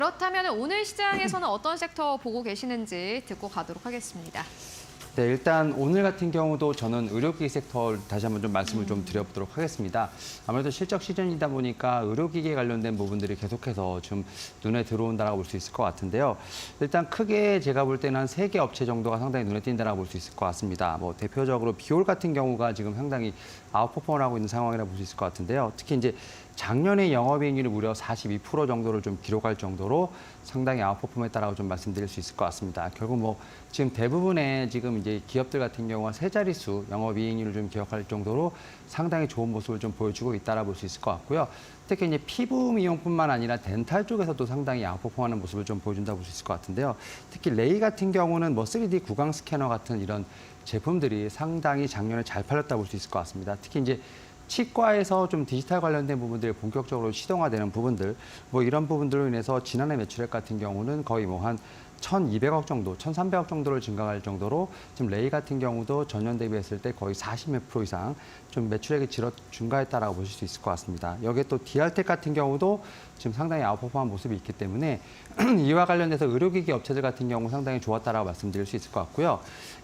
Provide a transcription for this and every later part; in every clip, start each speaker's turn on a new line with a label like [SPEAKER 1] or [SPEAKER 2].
[SPEAKER 1] 그렇다면 오늘 시장에서는 어떤 섹터 보고 계시는지 듣고 가도록 하겠습니다.
[SPEAKER 2] 네, 일단 오늘 같은 경우도 저는 의료기기 섹터 다시 한번 좀 말씀을 좀 드려보도록 하겠습니다. 아무래도 실적 시즌이다 보니까 의료기기에 관련된 부분들이 계속해서 좀 눈에 들어온다라고 볼 수 있을 것 같은데요. 일단 크게 제가 볼 때는 한 3개 업체 정도가 상당히 눈에 띈다라고 볼 수 있을 것 같습니다. 뭐 대표적으로 비올 같은 경우가 지금 상당히 아웃퍼폼을 하고 있는 상황이라고 볼 수 있을 것 같은데요. 특히 이제 작년에 영업이익률이 무려 42% 정도를 좀 기록할 정도로 상당히 아웃퍼폼했다라고 좀 말씀드릴 수 있을 것 같습니다. 결국 뭐 지금 대부분의 지금 이제 기업들 같은 경우가 세 자릿수 영업이익률을 좀 기록할 정도로 상당히 좋은 모습을 좀 보여주고 있다라 볼 수 있을 것 같고요. 특히 이제 피부 미용뿐만 아니라 덴탈 쪽에서도 상당히 아웃퍼폼하는 모습을 좀 보여준다고 볼 수 있을 것 같은데요. 특히 레이 같은 경우는 뭐 3D 구강 스캐너 같은 이런 제품들이 상당히 작년에 잘 팔렸다고 볼 수 있을 것 같습니다. 특히 이제 치과에서 좀 디지털 관련된 부분들이 본격적으로 시동화되는 부분들, 뭐 이런 부분들로 인해서 지난해 매출액 같은 경우는 거의 뭐 한 1,200억 정도, 1,300억 정도를 증가할 정도로 지금 레이 같은 경우도 전년 대비했을 때 거의 40몇 프로 이상 좀 매출액이 증가했다라고 보실 수 있을 것 같습니다. 여기에 또 디알텍 같은 경우도 지금 상당히 아웃퍼폼한 모습이 있기 때문에 이와 관련돼서 의료기기 업체들 같은 경우 상당히 좋았다라고 말씀드릴 수 있을 것 같고요.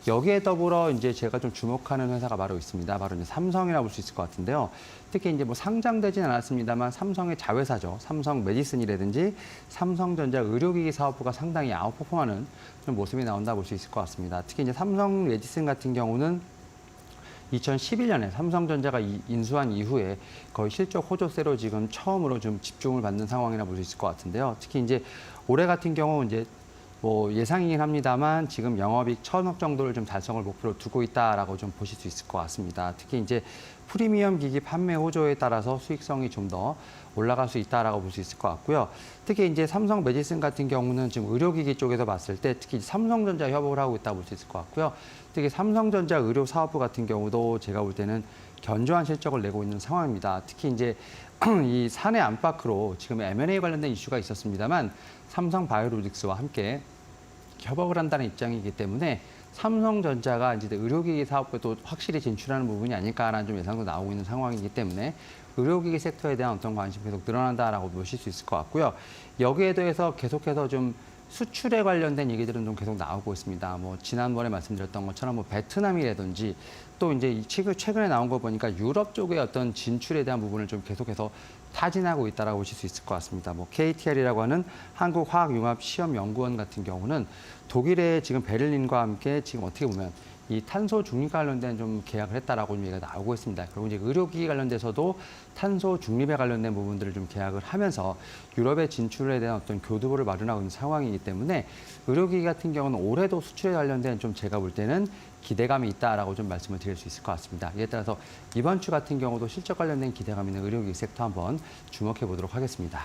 [SPEAKER 2] 여기에 더불어 이제 제가 좀 주목하는 회사가 바로 있습니다. 바로 이제 삼성이라고 볼 수 있을 것 같은데요. 특히 이제 뭐 상장되진 않았습니다만 삼성의 자회사죠. 삼성 메디슨이라든지 삼성전자 의료기기 사업부가 상당히 아웃퍼폼하는 좀 모습이 나온다 볼 수 있을 것 같습니다. 특히 이제 삼성 메디슨 같은 경우는 2011년에 삼성전자가 인수한 이후에 거의 실적 호조세로 지금 처음으로 좀 집중을 받는 상황이라 볼 수 있을 것 같은데요. 특히 이제 올해 같은 경우 이제 뭐 예상이긴 합니다만 지금 영업이익 1,000억 정도를 좀 달성을 목표로 두고 있다라고 좀 보실 수 있을 것 같습니다. 특히 이제 프리미엄 기기 판매 호조에 따라서 수익성이 좀 더 올라갈 수 있다라고 볼 수 있을 것 같고요. 특히 이제 삼성 메디슨 같은 경우는 지금 의료기기 쪽에서 봤을 때 특히 삼성전자 협업을 하고 있다고 볼 수 있을 것 같고요. 특히 삼성전자 의료 사업부 같은 경우도 제가 볼 때는 견조한 실적을 내고 있는 상황입니다. 특히 이제 이 사내 안팎으로 지금 M&A 관련된 이슈가 있었습니다만 삼성 바이오로직스와 함께 협업을 한다는 입장이기 때문에 삼성전자가 이제 의료기기 사업부도 확실히 진출하는 부분이 아닐까라는 좀 예상도 나오고 있는 상황이기 때문에 의료기기 섹터에 대한 어떤 관심이 계속 늘어난다라고 보실 수 있을 것 같고요. 여기에 대해서 계속해서 좀 수출에 관련된 얘기들은 좀 계속 나오고 있습니다. 뭐 지난번에 말씀드렸던 것처럼 뭐 베트남이라든지 또 이제 최근에 나온 거 보니까 유럽 쪽의 어떤 진출에 대한 부분을 좀 계속해서 타진하고 있다라고 보실 수 있을 것 같습니다. 뭐 KTL이라고 하는 한국화학융합시험연구원 같은 경우는 독일의 지금 베를린과 함께 지금 어떻게 보면 이 탄소 중립 관련된 좀 계약을 했다라고 좀 얘기가 나오고 있습니다. 그리고 이제 의료기기 관련돼서도 탄소 중립에 관련된 부분들을 좀 계약을 하면서 유럽의 진출에 대한 어떤 교두보를 마련하고 있는 상황이기 때문에 의료기기 같은 경우는 올해도 수출에 관련된 좀 제가 볼 때는 기대감이 있다라고 좀 말씀을 드릴 수 있을 것 같습니다. 이에 따라서 이번 주 같은 경우도 실적 관련된 기대감 있는 의료기기 섹터 한번 주목해 보도록 하겠습니다.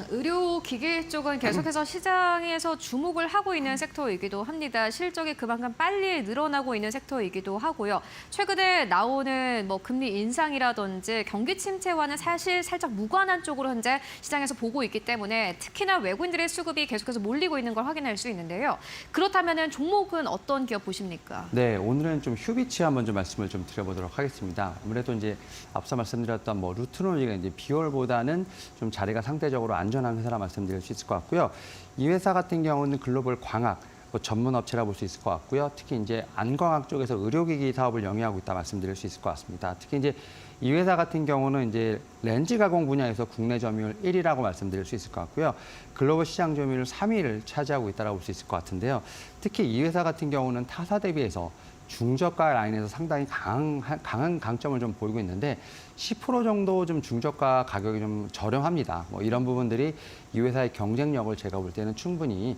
[SPEAKER 1] 의료기기 쪽은 계속해서 시장에서 주목을 하고 있는 섹터이기도 합니다. 실적이 그만큼 빨리 늘어나고 있는 섹터이기도 하고요. 최근에 나오는 뭐 금리 인상이라든지 경기 침체와는 사실 살짝 무관한 쪽으로 현재 시장에서 보고 있기 때문에 특히나 외국인들의 수급이 계속해서 몰리고 있는 걸 확인할 수 있는데요. 그렇다면 종목은 어떤 기업 보십니까?
[SPEAKER 2] 네, 오늘은 좀 휴비치 한번 좀 말씀을 좀 드려보도록 하겠습니다. 아무래도 이제 앞서 말씀드렸던 뭐 루트놀리가 이제 비올보다는 좀 자리가 상대적으로 안전한 회사라 말씀드릴 수 있을 것 같고요. 이 회사 같은 경우는 글로벌 광학 뭐 전문 업체라 볼 수 있을 것 같고요. 특히 이제 안광학 쪽에서 의료기기 사업을 영위하고 있다 말씀드릴 수 있을 것 같습니다. 특히 이제 이 회사 같은 경우는 이제 렌즈 가공 분야에서 국내 점유율 1위라고 말씀드릴 수 있을 것 같고요. 글로벌 시장 점유율 3위를 차지하고 있다고 볼 수 있을 것 같은데요. 특히 이 회사 같은 경우는 타사 대비해서 중저가 라인에서 상당히 강한 강점을 좀 보이고 있는데 10% 정도 좀 중저가 가격이 좀 저렴합니다. 뭐 이런 부분들이 이 회사의 경쟁력을 제가 볼 때는 충분히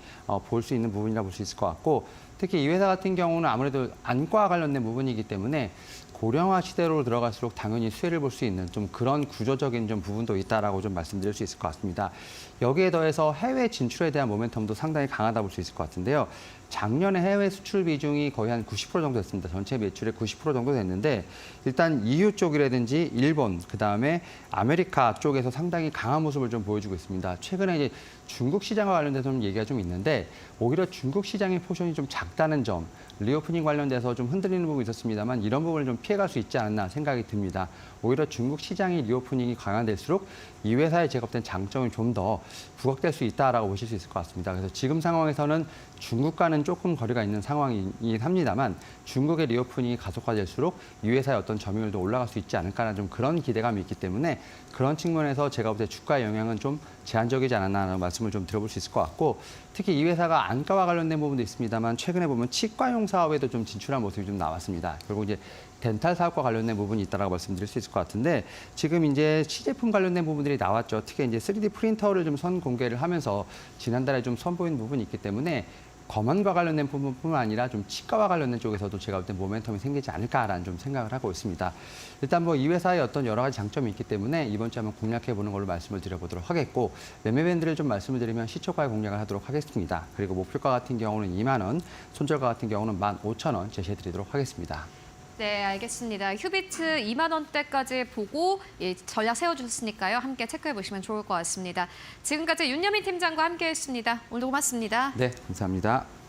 [SPEAKER 2] 볼 수 있는 부분이라 볼 수 있을 것 같고 특히 이 회사 같은 경우는 아무래도 안과 관련된 부분이기 때문에 고령화 시대로 들어갈수록 당연히 수혜를 볼 수 있는 좀 그런 구조적인 좀 부분도 있다라고 좀 말씀드릴 수 있을 것 같습니다. 여기에 더해서 해외 진출에 대한 모멘텀도 상당히 강하다 볼 수 있을 것 같은데요. 작년에 해외 수출 비중이 거의 한 90% 정도 됐습니다. 전체 매출의 90% 정도 됐는데 일단 EU 쪽이라든지 일본, 그다음에 아메리카 쪽에서 상당히 강한 모습을 좀 보여주고 있습니다. 최근에 이제 중국 시장과 관련돼서 좀 얘기가 좀 있는데 오히려 중국 시장의 포션이 좀 작다는 점, 리오프닝 관련돼서 좀 흔들리는 부분이 있었습니다만 이런 부분을 좀 피해갈 수 있지 않았나 생각이 듭니다. 오히려 중국 시장이 리오프닝이 강화될수록 이 회사에 제공된 장점이 좀 더 부각될 수 있다라고 보실 수 있을 것 같습니다. 그래서 지금 상황에서는 중국과는 조금 거리가 있는 상황이긴 합니다만 중국의 리오프닝이 가속화될수록 이 회사의 어떤 점유율도 올라갈 수 있지 않을까라는 좀 그런 기대감이 있기 때문에 그런 측면에서 제가 볼 때 주가의 영향은 좀 제한적이지 않았나라는 말씀을 좀 들어볼 수 있을 것 같고 특히 이 회사가 안과와 관련된 부분도 있습니다만 최근에 보면 치과용 사업에도 좀 진출한 모습이 좀 나왔습니다. 결국 이제 덴탈 사업과 관련된 부분이 있다라고 말씀드릴 수 있을 것 같은데 지금 이제 시제품 관련된 부분들이 나왔죠. 특히 이제 3D 프린터를 좀 선 공개를 하면서 지난달에 좀 선보인 부분이 있기 때문에 검안과 관련된 부분뿐만 아니라 좀 치과와 관련된 쪽에서도 제가 볼 때 모멘텀이 생기지 않을까라는 좀 생각을 하고 있습니다. 일단 뭐 이 회사의 어떤 여러 가지 장점이 있기 때문에 이번 주에 한번 공략해 보는 걸로 말씀을 드려보도록 하겠고 매매 밴드를 좀 말씀을 드리면 시초가에 공략을 하도록 하겠습니다. 그리고 목표가 같은 경우는 2만 원, 손절가 같은 경우는 15,000원 제시해 드리도록 하겠습니다.
[SPEAKER 1] 네, 알겠습니다. 휴비트 2만 원대까지 보고 전략 세워주셨으니까요. 함께 체크해 보시면 좋을 것 같습니다. 지금까지 윤여민 팀장과 함께했습니다. 오늘도 고맙습니다.
[SPEAKER 2] 네, 감사합니다.